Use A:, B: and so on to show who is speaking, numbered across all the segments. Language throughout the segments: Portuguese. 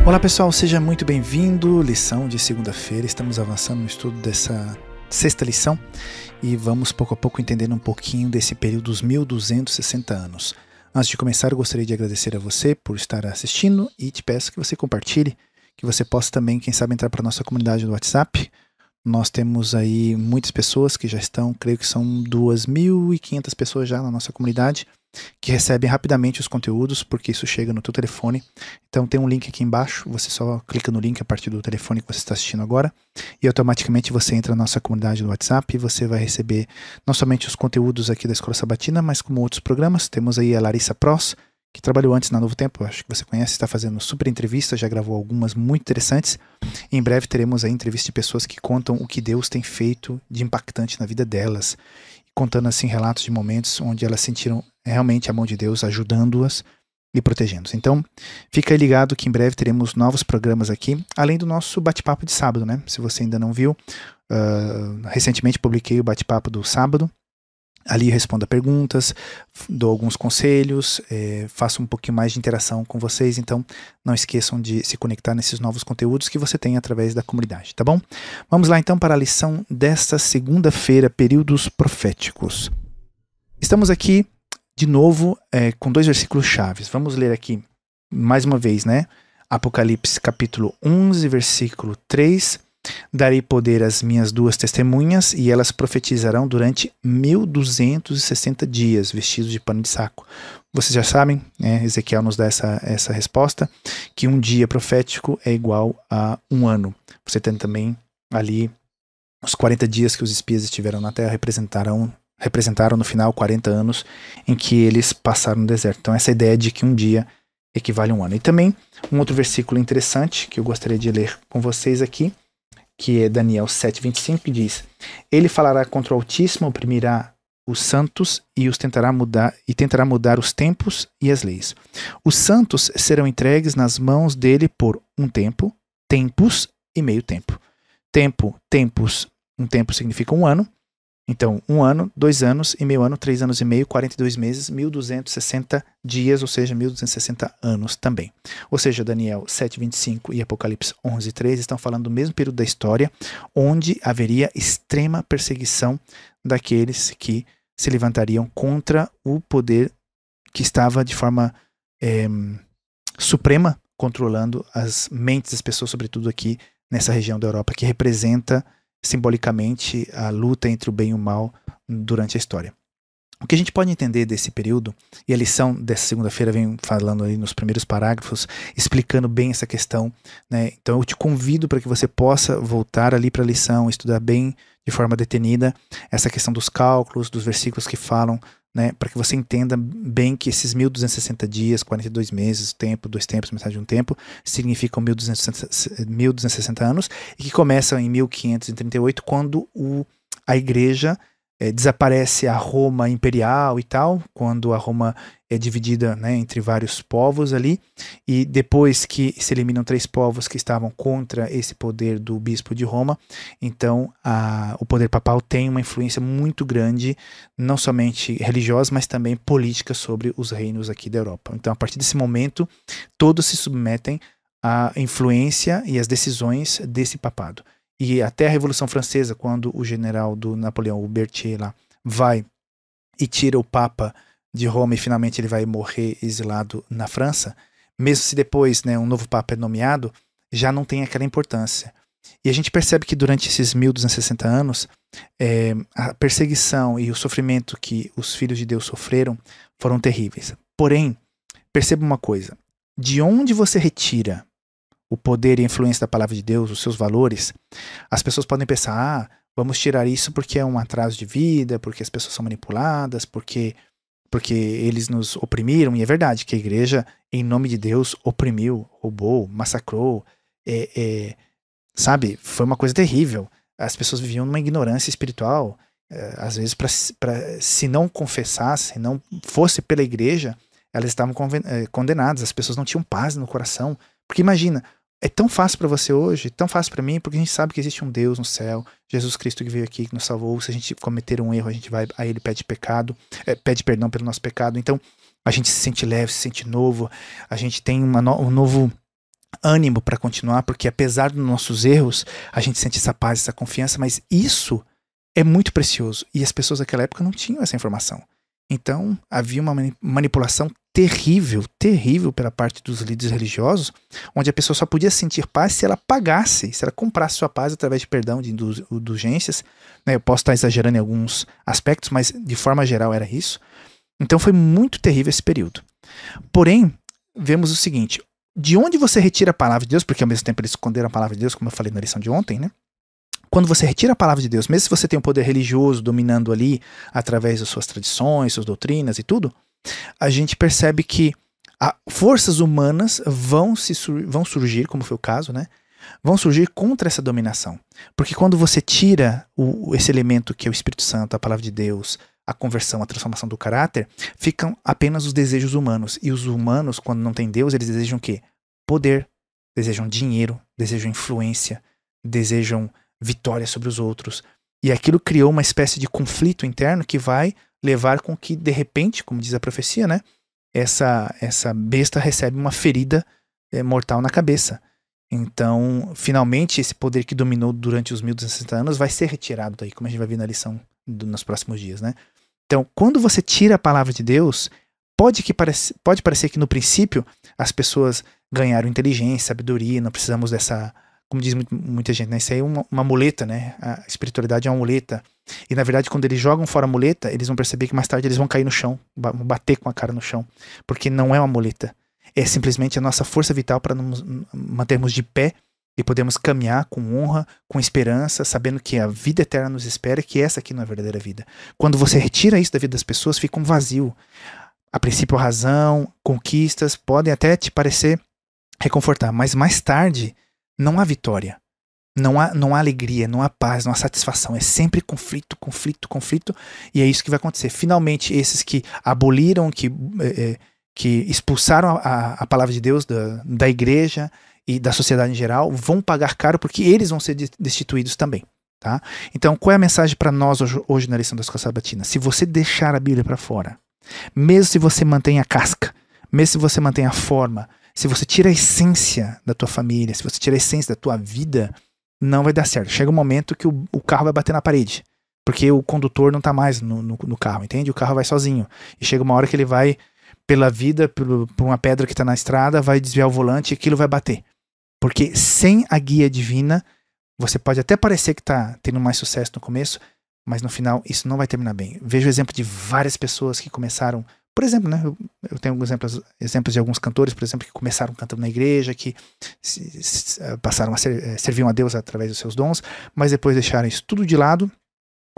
A: Olá pessoal, seja muito bem-vindo, lição de segunda-feira, estamos avançando no estudo dessa sexta lição e vamos pouco a pouco entendendo um pouquinho desse período dos 1260 anos. Antes de começar, eu gostaria de agradecer a você por estar assistindo e te peço que você compartilhe, que você possa também, quem sabe, entrar para a nossa comunidade do WhatsApp. Nós temos aí muitas pessoas que já estão, creio que são 2.500 pessoas já na nossa comunidade, que recebem rapidamente os conteúdos, porque isso chega no teu telefone. Então tem um link aqui embaixo, você só clica no link a partir do telefone que você está assistindo agora, e automaticamente você entra na nossa comunidade do WhatsApp e você vai receber não somente os conteúdos aqui da Escola Sabatina, mas como outros programas. Temos aí a Larissa Pross, que trabalhou antes na Novo Tempo, acho que você conhece, está fazendo super entrevistas, já gravou algumas muito interessantes. E em breve teremos aí entrevistas de pessoas que contam o que Deus tem feito de impactante na vida delas, contando assim relatos de momentos onde elas sentiram realmente a mão de Deus ajudando-as e protegendo-as. Então, fica aí ligado que em breve teremos novos programas aqui, além do nosso bate-papo de sábado, né? Se você ainda não viu, recentemente publiquei o bate-papo do sábado. Ali eu respondo a perguntas, dou alguns conselhos, faço um pouquinho mais de interação com vocês, então não esqueçam de se conectar nesses novos conteúdos que você tem através da comunidade, tá bom? Vamos lá então para a lição desta segunda-feira, períodos proféticos. Estamos aqui de novo com dois versículos chaves. Vamos ler aqui mais uma vez, né? Apocalipse capítulo 11, versículo 3. Darei poder às minhas duas testemunhas e elas profetizarão durante 1260 dias, vestidos de pano de saco. Vocês já sabem, né? Ezequiel nos dá essa resposta, que um dia profético é igual a um ano. Você tem também ali os 40 dias que os espias estiveram na terra, representaram no final 40 anos em que eles passaram no deserto. Então essa ideia de que um dia equivale a um ano. E também um outro versículo interessante que eu gostaria de ler com vocês aqui, que é Daniel 7,25, que diz: Ele falará contra o Altíssimo, oprimirá os santos e tentará mudar os tempos e as leis. Os santos serão entregues nas mãos dele por um tempo, tempos e meio tempo. Um tempo significa um ano. Então, 1 ano, 2 anos e meio ano, 3 anos e meio, 42 meses, 1260 dias, ou seja, 1260 anos também. Ou seja, Daniel 7,25 e Apocalipse 11,3 estão falando do mesmo período da história, onde haveria extrema perseguição daqueles que se levantariam contra o poder que estava de forma suprema, controlando as mentes das pessoas, sobretudo aqui nessa região da Europa, que representa simbolicamente a luta entre o bem e o mal durante a história. O que a gente pode entender desse período, e a lição dessa segunda-feira vem falando aí nos primeiros parágrafos, explicando bem essa questão, né? Então eu te convido para que você possa voltar ali para a lição, estudar bem de forma detenida essa questão dos cálculos, dos versículos que falam, né, para que você entenda bem que esses 1260 dias, 42 meses, tempo, 2 tempos, metade de um tempo, significam 1260 anos, e que começam em 1538, quando a igreja desaparece a Roma imperial e tal, quando a Roma é dividida, né, entre vários povos ali, e depois que se eliminam 3 povos que estavam contra esse poder do bispo de Roma, então o poder papal tem uma influência muito grande, não somente religiosa, mas também política sobre os reinos aqui da Europa. Então, a partir desse momento, todos se submetem à influência e às decisões desse papado. E até a Revolução Francesa, quando o general do Napoleão, o Berthier, lá, vai e tira o Papa de Roma e finalmente ele vai morrer exilado na França, mesmo se depois, né, um novo Papa é nomeado, já não tem aquela importância. E a gente percebe que durante esses 1260 anos, a perseguição e o sofrimento que os filhos de Deus sofreram foram terríveis. Porém, perceba uma coisa, de onde você retira o poder e a influência da palavra de Deus, os seus valores, as pessoas podem pensar, vamos tirar isso porque é um atraso de vida, porque as pessoas são manipuladas, porque eles nos oprimiram. E é verdade que a igreja, em nome de Deus, oprimiu, roubou, massacrou, sabe? Foi uma coisa terrível. As pessoas viviam numa ignorância espiritual, às vezes, se não confessasse, se não fosse pela igreja, elas estavam condenadas, as pessoas não tinham paz no coração. Porque imagina, é tão fácil para você hoje, tão fácil para mim, porque a gente sabe que existe um Deus no céu, Jesus Cristo que veio aqui, que nos salvou. Se a gente cometer um erro, a gente vai a Ele, pede perdão pelo nosso pecado. Então a gente se sente leve, se sente novo, a gente tem um novo ânimo para continuar, porque apesar dos nossos erros, a gente sente essa paz, essa confiança, mas isso é muito precioso. E as pessoas daquela época não tinham essa informação. Então, havia uma manipulação terrível, terrível pela parte dos líderes religiosos, onde a pessoa só podia sentir paz se ela pagasse, se ela comprasse sua paz através de perdão, de indulgências. Eu posso estar exagerando em alguns aspectos, mas de forma geral era isso. Então foi muito terrível esse período. Porém, vemos o seguinte: de onde você retira a palavra de Deus, porque ao mesmo tempo eles esconderam a palavra de Deus, como eu falei na lição de ontem, né? Quando você retira a palavra de Deus, mesmo se você tem um poder religioso dominando ali, através das suas tradições, suas doutrinas e tudo, a gente percebe que forças humanas vão surgir, como foi o caso, né? Vão surgir contra essa dominação. Porque quando você tira esse elemento que é o Espírito Santo, a palavra de Deus, a conversão, a transformação do caráter, ficam apenas os desejos humanos. E os humanos, quando não tem Deus, eles desejam o quê? Poder, desejam dinheiro, desejam influência, desejam vitória sobre os outros. E aquilo criou uma espécie de conflito interno que vai levar com que, de repente, como diz a profecia, né, essa besta recebe uma ferida mortal na cabeça. Então, finalmente, esse poder que dominou durante os 1260 anos vai ser retirado daí, como a gente vai ver na lição nos próximos dias, né? Então, quando você tira a palavra de Deus, pode parecer que no princípio as pessoas ganharam inteligência, sabedoria, não precisamos dessa, como diz muita gente, né? Isso aí é uma muleta, né? A espiritualidade é uma muleta. E na verdade, quando eles jogam fora a muleta, eles vão perceber que mais tarde eles vão cair no chão, vão bater com a cara no chão, porque não é uma muleta. É simplesmente a nossa força vital para nos mantermos de pé e podermos caminhar com honra, com esperança, sabendo que a vida eterna nos espera, que essa aqui não é a verdadeira vida. Quando você retira isso da vida das pessoas, fica um vazio. A princípio, a razão, conquistas podem até te parecer reconfortar, mas mais tarde não há vitória. Não há alegria, não há paz, não há satisfação. É sempre conflito, conflito, conflito. E é isso que vai acontecer. Finalmente, esses que aboliram, que expulsaram a palavra de Deus da igreja e da sociedade em geral, vão pagar caro porque eles vão ser destituídos também. Tá? Então, qual é a mensagem para nós hoje na lição da Escola Sabatina? Se você deixar a Bíblia para fora, mesmo se você mantém a casca, mesmo se você mantém a forma, se você tira a essência da tua família, se você tira a essência da tua vida, não vai dar certo. Chega um momento que o carro vai bater na parede, porque o condutor não está mais no carro, entende? O carro vai sozinho. E chega uma hora que ele vai pela vida, por uma pedra que está na estrada, vai desviar o volante e aquilo vai bater. Porque sem a guia divina, você pode até parecer que está tendo mais sucesso no começo, mas no final isso não vai terminar bem. Vejo o exemplo de várias pessoas que começaram, por exemplo, né, eu tenho alguns exemplos de alguns cantores, por exemplo, que começaram cantando na igreja, que passaram a serviam a Deus através dos seus dons, mas depois deixaram isso tudo de lado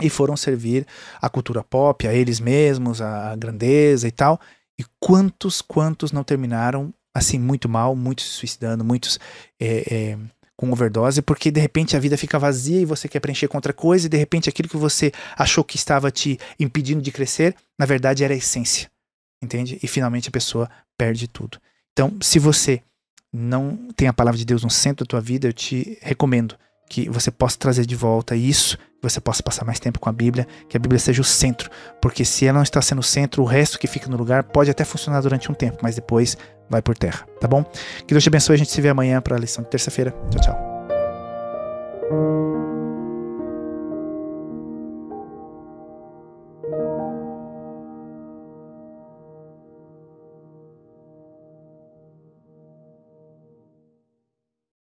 A: e foram servir a cultura pop, a eles mesmos, a grandeza e tal. E quantos não terminaram assim muito mal, muitos se suicidando, muitos com overdose, porque de repente a vida fica vazia e você quer preencher com outra coisa, e de repente aquilo que você achou que estava te impedindo de crescer, na verdade era a essência, entende? E finalmente a pessoa perde tudo. Então, se você não tem a palavra de Deus no centro da tua vida, eu te recomendo que você possa trazer de volta isso, que você possa passar mais tempo com a Bíblia, que a Bíblia seja o centro, porque se ela não está sendo o centro, o resto que fica no lugar pode até funcionar durante um tempo, mas depois vai por terra, tá bom? Que Deus te abençoe, a gente se vê amanhã para a lição de terça-feira. Tchau, tchau.